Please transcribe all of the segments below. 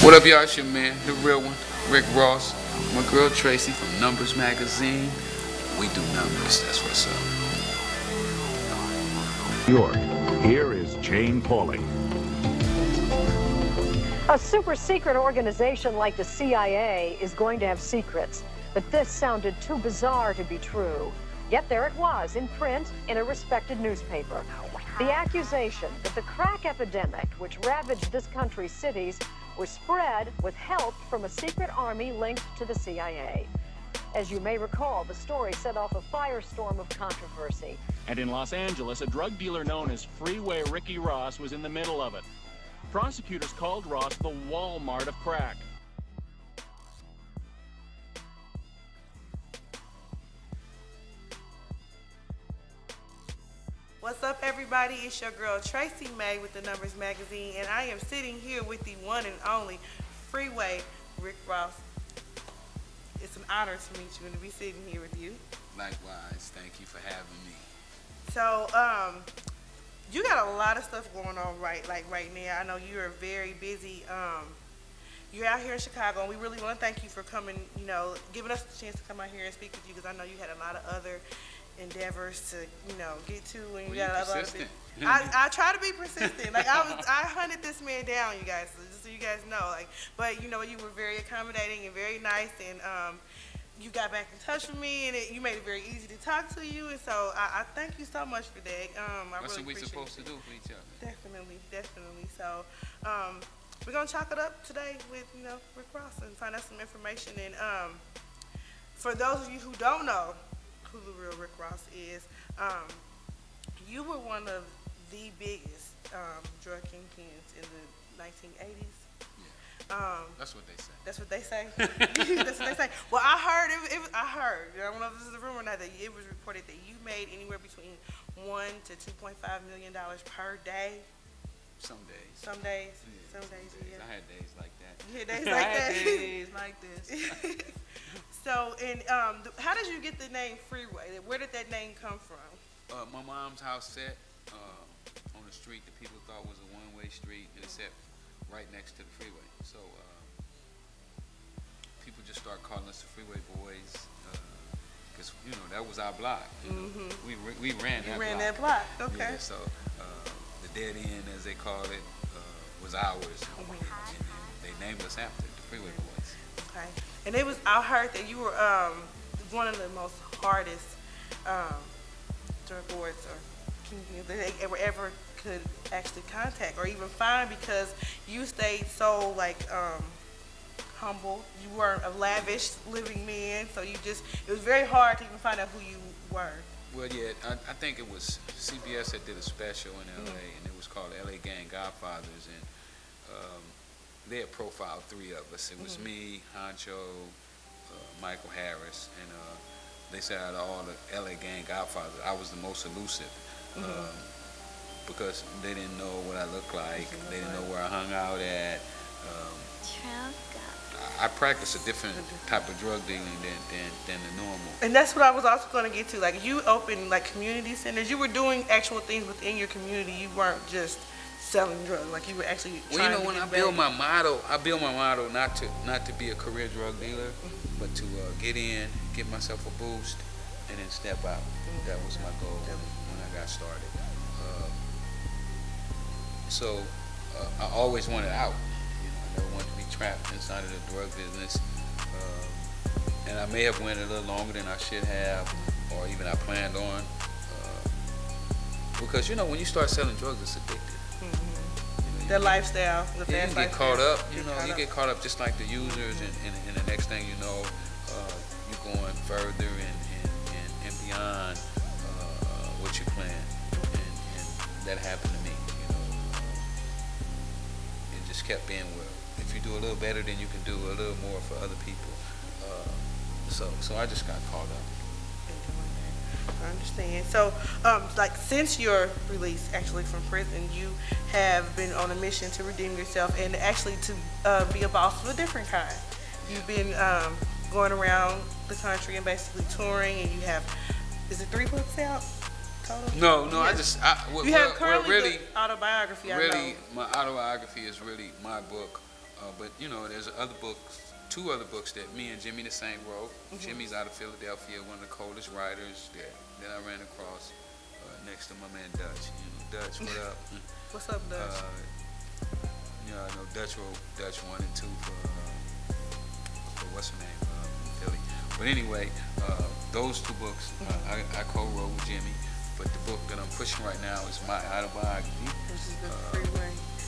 What up, y'all? It's your man, the real one, Rick Ross. My girl Tracy from Numbers Magazine. We do numbers, that's what's up. New York, here is Jane Pauley. A super secret organization like the CIA is going to have secrets, but this sounded too bizarre to be true. Yet there it was, in print, in a respected newspaper. The accusation that the crack epidemic, which ravaged this country's cities, was spread with help from a secret army linked to the CIA. As you may recall, the story set off a firestorm of controversy. And in Los Angeles, a drug dealer known as Freeway Ricky Ross was in the middle of it. Prosecutors called Ross the Walmart of crack. What's up, everybody? It's your girl Tracy May with the Numbers Magazine, and I am sitting here with the one and only Freeway Rick Ross. It's an honor to meet you and to be sitting here with you. Likewise, thank you for having me. So, you got a lot of stuff going on right now. I know you're very busy. You're out here in Chicago, and we really want to thank you for coming, giving us the chance to come out here and speak with you, because I know you had a lot of other endeavors to, get to, and you got a lot of. I try to be persistent. Like I hunted this man down, you guys, just so you guys know. But you were very accommodating and very nice, and you got back in touch with me, and you made it very easy to talk to you, and so I thank you so much for that. What's really we supposed to do for each other? Definitely. So we're gonna chalk it up today with Rick Ross and find out some information. And for those of you who don't know who the real Rick Ross is, you were one of the biggest drug kingpins in the 1980s. Yeah. That's what they say. That's what they say? That's what they say. Well, I heard, I don't know if this is a rumor or not, that it was reported that you made anywhere between $1 to $2.5 million per day. Some days. Some days. Yeah, some days. Yeah. I had days like that. You had days like that? I had days like this. So, and how did you get the name Freeway? Where did that name come from? My mom's house set on a street that people thought was a one-way street, and it set right next to the freeway. So people just started calling us the Freeway Boys, because that was our block. We ran that block. You ran that block, okay. Yeah, so the dead end, as they call it, was ours, and they named us after it, the Freeway Boys. Okay. And I heard that you were one of the most hardest drug lords or kingpins that they ever could actually contact or even find, because you stayed so humble. You weren't a lavish living man, so it was very hard to even find out who you were. Well, yeah, I think it was CBS that did a special in LA, and it was called LA Gang Godfathers, and they had profiled three of us. It was me, Honcho, Michael Harris, and they said out of all the LA Gang Godfathers, I was the most elusive, because they didn't know what I looked like, they didn't know where I hung out at. I practiced a different type of drug dealing than the normal. And that's what I was also going to get to. You opened community centers. You were doing actual things within your community. You weren't just selling drugs. You were actually trying to when get I build my motto, not to be a career drug dealer, but to get in, get myself a boost, and then step out. That was my goal when I got started. So I always wanted out. I never wanted to be trapped inside of the drug business. And I may have went a little longer than I should have, or even I planned on. Because when you start selling drugs, it's addictive. The lifestyle, the fast lifestyle. You get caught up, you get caught up just like the users, and the next thing you know, you're going further and beyond what you planned. And that happened to me. It just kept being if you do a little better, then you can do a little more for other people. So I just got caught up. I understand. So, since your release, actually from prison, you have been on a mission to redeem yourself and actually to be a boss of a different kind. You've been going around the country and basically touring, and you have, is it 3 books out total? No, yes. You have currently the autobiography. Really, my autobiography is really my book. But you know, there's other books, 2 other books that me and Jimmy the Saint wrote. Jimmy's out of Philadelphia, one of the coldest writers that I ran across, next to my man Dutch. You know, Dutch, what up? What's up, Dutch? You know, I know Dutch wrote Dutch 1 and 2 for what's her name, Philly. But anyway, those 2 books I co-wrote with Jimmy. But the book that I'm pushing right now is my autobiography. This is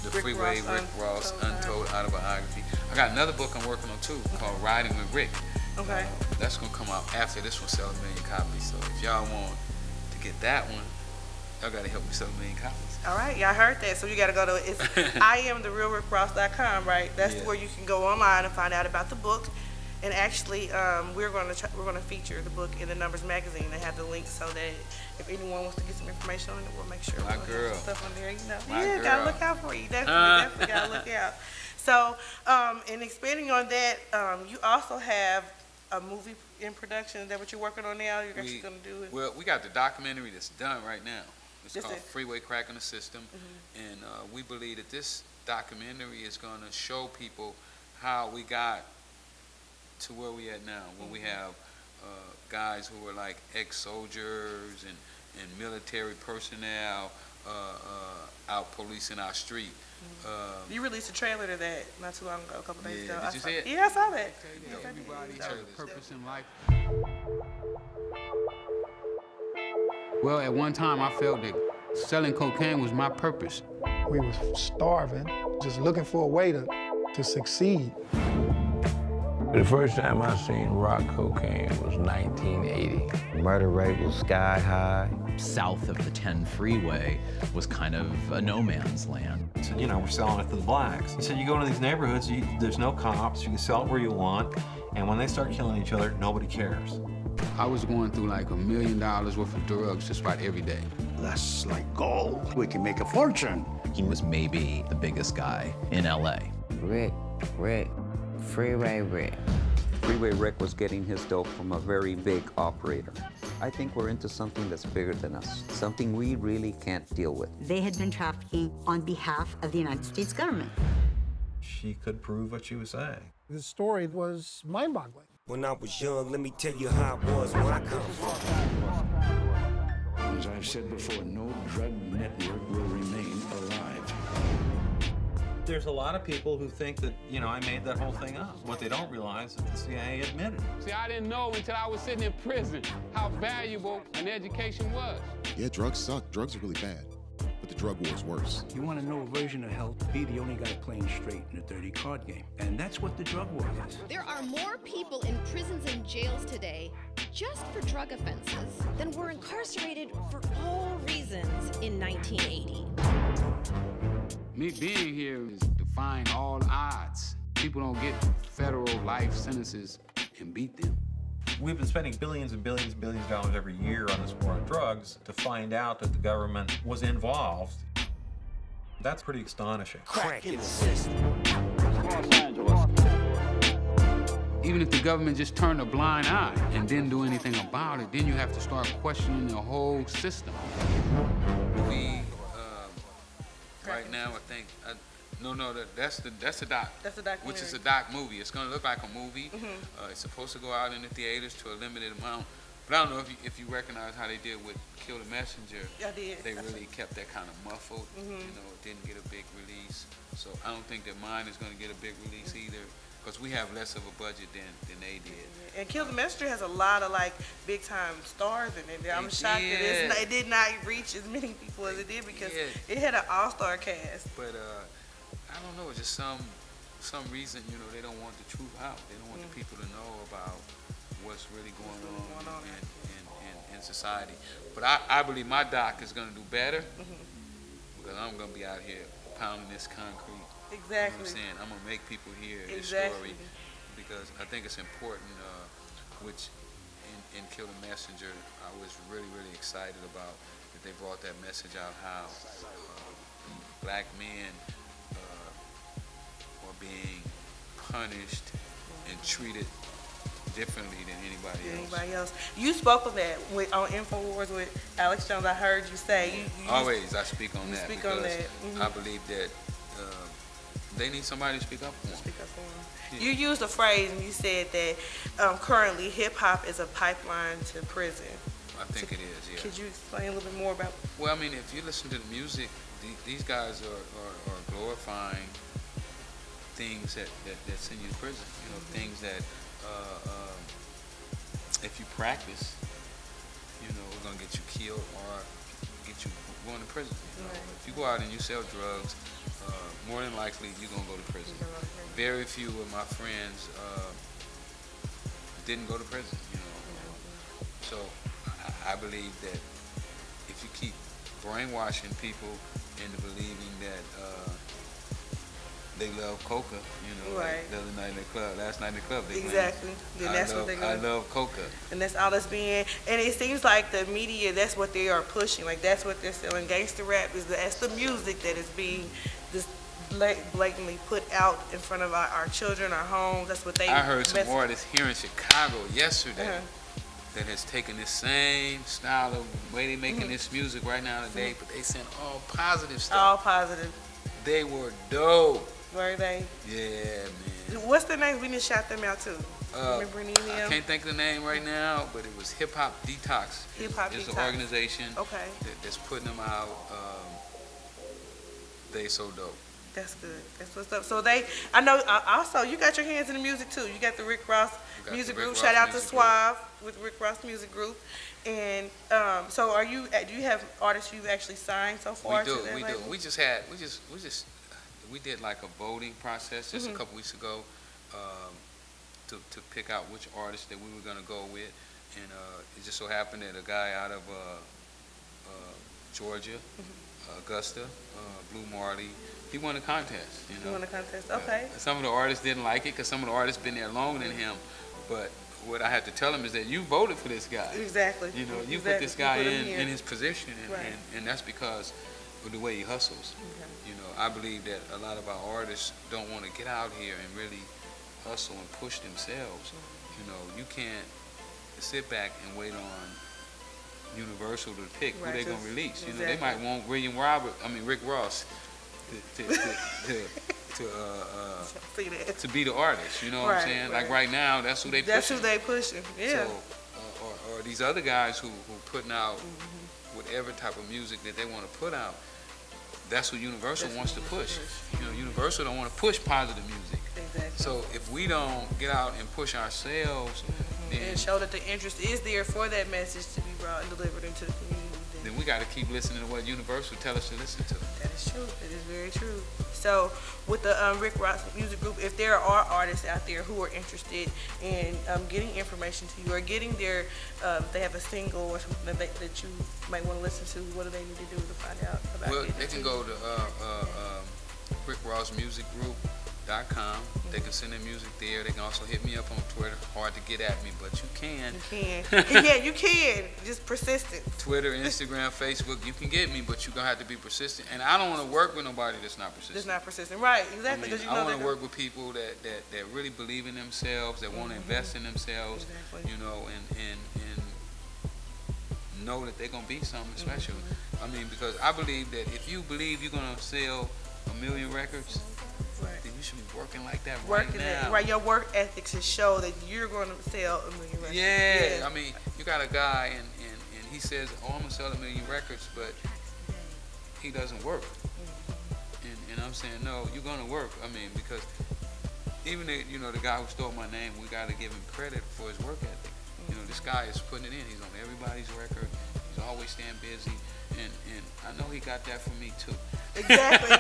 The Freeway Rick Ross Untold Autobiography. I got another book I'm working on too called Riding with Rick. Okay. That's gonna come out after this one sells 1 million copies. So if y'all want to get that one, y'all gotta help me sell 1 million copies. All right, y'all heard that. So you gotta go to IamTheRealRickRoss.com, right? That's where you can go online and find out about the book. And actually, we're gonna feature the book in the Numbers magazine. They have the link so that if anyone wants to get some information on it, we'll make sure we'll have some stuff on there. You know, gotta look out for you. Definitely gotta look out. So, and expanding on that, you also have a movie in production. Is that what you're working on now? You're actually gonna do it? Well, we got the documentary that's done right now. It's called Freeway Cracking the System, and we believe that this documentary is gonna show people how we got to where we at now, when we have guys who are like ex-soldiers and military personnel out policing our street. You released a trailer to that not too long ago, a couple days ago. Did you see it? Yeah, I saw that. Everybody has a purpose in life. Well, at one time I felt that selling cocaine was my purpose. We was starving, just looking for a way to succeed. The first time I seen rock cocaine was 1980. Murder rate was sky high. South of the 10 freeway was kind of a no man's land. He said, you know, we're selling it to the blacks. He said, you go into these neighborhoods, there's no cops, you can sell it where you want, and when they start killing each other, nobody cares. I was going through like $1 million worth of drugs just about every day. That's like gold. We can make a fortune. He was maybe the biggest guy in LA. Rick, Freeway Rick. Freeway Rick was getting his dope from a very big operator. I think we're into something that's bigger than us, something we really can't deal with. They had been trafficking on behalf of the United States government. She could prove what she was saying. The story was mind-boggling. When I was young, let me tell you how it was when I come from. As I've said before, no drug network will remain alive. There's a lot of people who think that, you know, I made that whole thing up. What they don't realize is that the CIA admitted. See, I didn't know until I was sitting in prison how valuable an education was. Yeah, drugs suck. Drugs are really bad. But the drug war is worse. You want to know a version of hell? Be the only guy playing straight in a dirty card game. And that's what the drug war is. There are more people in prisons and jails today just for drug offenses than were incarcerated for all reasons in 1980. Me being here is defying all odds. People don't get federal life sentences and beat them. We've been spending billions and billions and billions of dollars every year on this war on drugs to find out that the government was involved. That's pretty astonishing. Crack in the system. Los Angeles. Even if the government just turned a blind eye and didn't do anything about it, then you have to start questioning the whole system. Right now, I think, that's the doc. That's the documentary. Which is a doc movie. It's gonna look like a movie. It's supposed to go out in the theaters to a limited amount. But I don't know if you recognize how they did with Kill the Messenger. I did. They really kept that kind of muffled. You know, it didn't get a big release. So I don't think that mine is gonna get a big release either, because we have less of a budget than they did. And Kill the Messenger has a lot of like big time stars in it. I'm shocked that it did not reach as many people as it did, because it had an all-star cast. But I don't know, just some reason, you know, they don't want the truth out. They don't want the people to know about what's really going on in society. But I believe my doc is gonna do better, because I'm gonna be out here pounding this concrete. Exactly. You know what I'm saying? I'm gonna make people hear this story, because I think it's important, which in Kill the Messenger, I was really, really excited about that they brought that message out, how black men are being punished and treated differently than anybody else. You spoke of that on InfoWars with Alex Jones. I heard you say. Always, I speak on that, speak because on that. I believe that they need somebody to speak up for them. Speak up for them. You used a phrase and you said that currently hip hop is a pipeline to prison. I think it is, yeah. Could you explain a little bit more about? Well, I mean, if you listen to the music, these guys are glorifying things that send you to prison. You know, things that if you practice, you know, it's gonna get you killed or get you going to prison. You know? Right. If you go out and you sell drugs, more than likely you're gonna go to prison. Very few of my friends didn't go to prison. You know, so I believe that if you keep brainwashing people into believing that they love coca, you know, like the other night in the club, last night in the club, they exactly. Then that's what they're I love coca. And that's all that's being, and it seems like the media, that's what they are pushing. Like that's what they're selling. Gangster rap that's the music that is being just blatantly put out in front of our children, our homes. That's what they. I heard some artists here in Chicago yesterday that has taken this same style of way they making this music right now today, but they sent all positive stuff. All positive. They were dope. Were they? Yeah, man. What's the name? We just shout them out too. Remember any of them? I can't think of the name right now, but it was Hip Hop Detox. Hip Hop Detox. It's an organization that's putting them out. They so dope. That's good. That's what's up. So I know also you got your hands in the music too. You got the Rick Ross Music Group. Shout out to Suave with Rick Ross Music Group. And so do you have artists you've actually signed so far? We do. We did like a voting process just a couple weeks ago to pick out which artists that we were gonna go with, and it just so happened that a guy out of Georgia, Augusta, Blue Marley, he won the contest. You know? He won the contest. Okay. Some of the artists didn't like it because some of the artists been there longer than him, but what I had to tell him is that you voted for this guy. Exactly. You know, you put this guy in his position, and that's because of the way he hustles. You know, I believe that a lot of our artists don't want to get out here and really hustle and push themselves. You know, you can't sit back and wait on Universal to pick who they're gonna release. You know, they might want Rick Ross to be the artist. You know what I'm saying? Like right now, that's who they pushing. That's who they pushing. Yeah. So, or these other guys who putting out whatever type of music that they want to put out. That's what Universal wants to push. You know, Universal don't want to push positive music. Exactly. So if we don't get out and push ourselves, and show that the interest is there for that message to be brought and delivered into the community, then we got to keep listening to what Universal tell us to listen to. That is true. That is very true. So with the Rick Ross Music Group, if there are artists out there who are interested in getting information to you or getting their, if they have a single or something that you might want to listen to, what do they need to do to find out about it? Well, they can go to rickrossmusicgroup.com. They can send their music there. They can also hit me up on Twitter. Hard to get at me, but you can. You can. Yeah, you can. Just persistent. Twitter, Instagram, Facebook, you can get me, but you're going to have to be persistent. And I don't want to work with nobody that's not persistent. That's not persistent. Right, exactly. I want to work with people that really believe in themselves, that want to invest in themselves, you know, and know that they're going to be something special. I mean, because I believe that if you believe you're going to sell 1 million records, then you should be working like that right now. Right, your work ethics should show that you're going to sell 1 million records. Yeah, I mean, you got a guy and he says, oh, I'm going to sell 1 million records, but he doesn't work. And I'm saying, no, you're going to work. I mean, because even the guy who stole my name, we got to give him credit for his work ethic. You know, this guy is putting it in. He's on everybody's record. He's always staying busy. And I know he got that from me too. Exactly.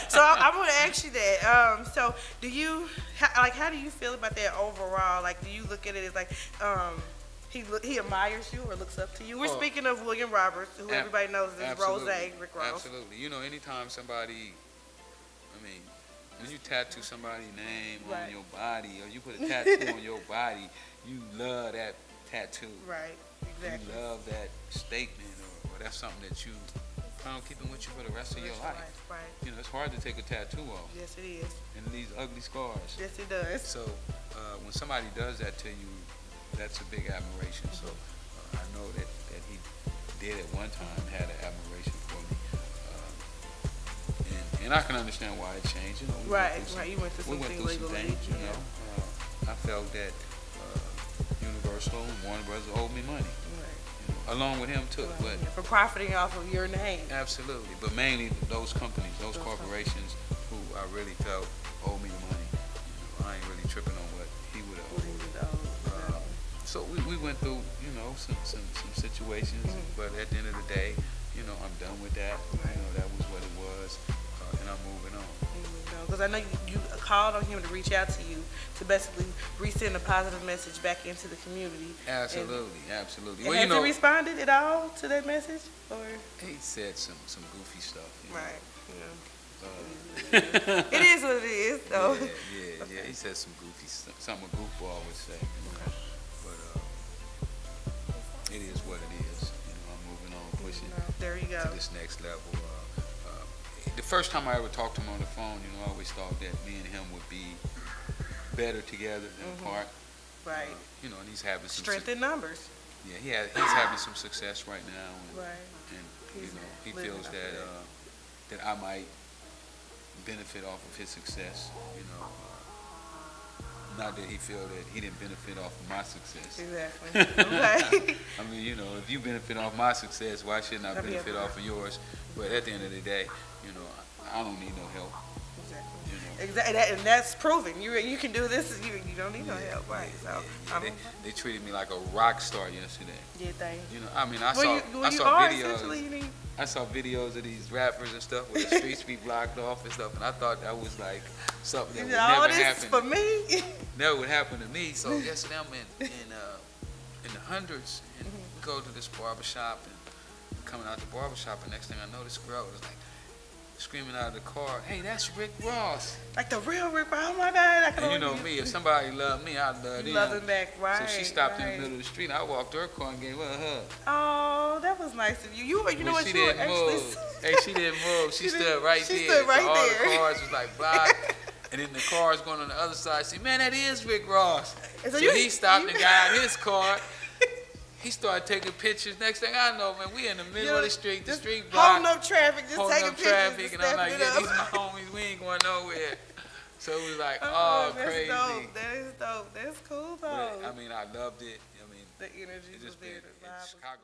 So I want to ask you that. So do you, how do you feel about that overall? Like, do you look at it as like, he admires you or looks up to you? We're speaking of William Roberts, who everybody knows as Rose, Rick Ross. Absolutely. You know, anytime somebody, I mean, when you tattoo somebody's name on your body, or you put a tattoo on your body, you love that tattoo. Right, exactly. You love that statement, or that's something that you plan on keeping with you for the rest of your life. Right. You know, it's hard to take a tattoo off. Yes, it is. And these ugly scars. Yes, it does. So when somebody does that to you, that's a big admiration. So I know that he did at one time, had an admiration for me. And I can understand why it changed. You know, Right. You went through some legally. things. You know, I felt that Universal and Warner Brothers owed me money. Along with him too, but for profiting off of your name. Absolutely, but mainly those companies, those corporations who I really felt owe me the money. I ain't really tripping on what he would have owed. So we went through, some situations, but at the end of the day, I'm done with that. That was what it was, and I'm moving on. Because I know you called on him to reach out to you to basically resend a positive message back into the community. Absolutely. Has he responded at all to that message? Or he said some goofy stuff. Right. It is what it is, though. Yeah. He said some goofy stuff, something a goofball would say. But it is what it is. I'm moving on, pushing there you go. to this next level. The first time I ever talked to him on the phone, I always thought that me and him would be better together than apart. Right. And he's having some strength in numbers. Yeah, he's having some success right now, and he feels that I might benefit off of his success. Not that he feel that he didn't benefit off of my success. Exactly. Okay. I mean, if you benefit off my success, why shouldn't I benefit off of yours? But at the end of the day, I don't need no help. Exactly, and that's proven. You can do this. You don't need no help, right? They treated me like a rock star yesterday. Did they? I mean, I saw videos. I saw videos of these rappers and stuff where the streets be blocked off and stuff, and I thought that was like something that would never happen. For me, never would happen to me. So yesterday I'm in the hundreds, and we go to this barbershop, and coming out the barbershop, and next thing I know, this girl was like screaming out of the car, "Hey, that's Rick Ross!" Like the real Rick Ross. Oh my God! And you know me, if somebody loved me, I love them. You love them back, right? So she stopped in the middle of the street, and I walked to her car and gave her a hug. Oh, that was nice of you. You know what? She didn't move. Hey, she didn't move. She stood right there. She stood right so there. All the cars was like blocked, and then the cars going on the other side. See, man, that is Rick Ross. So he stopped and got out his car. He started taking pictures. Next thing I know, man, we in the middle of the street block. Holding up traffic, just taking pictures. And I'm like, yeah, these my homies, we ain't going nowhere. So it was like, oh, that's crazy. Dope. That is dope. That's cool, though. But, I mean, I loved it. I mean, the energy was there. Chicago.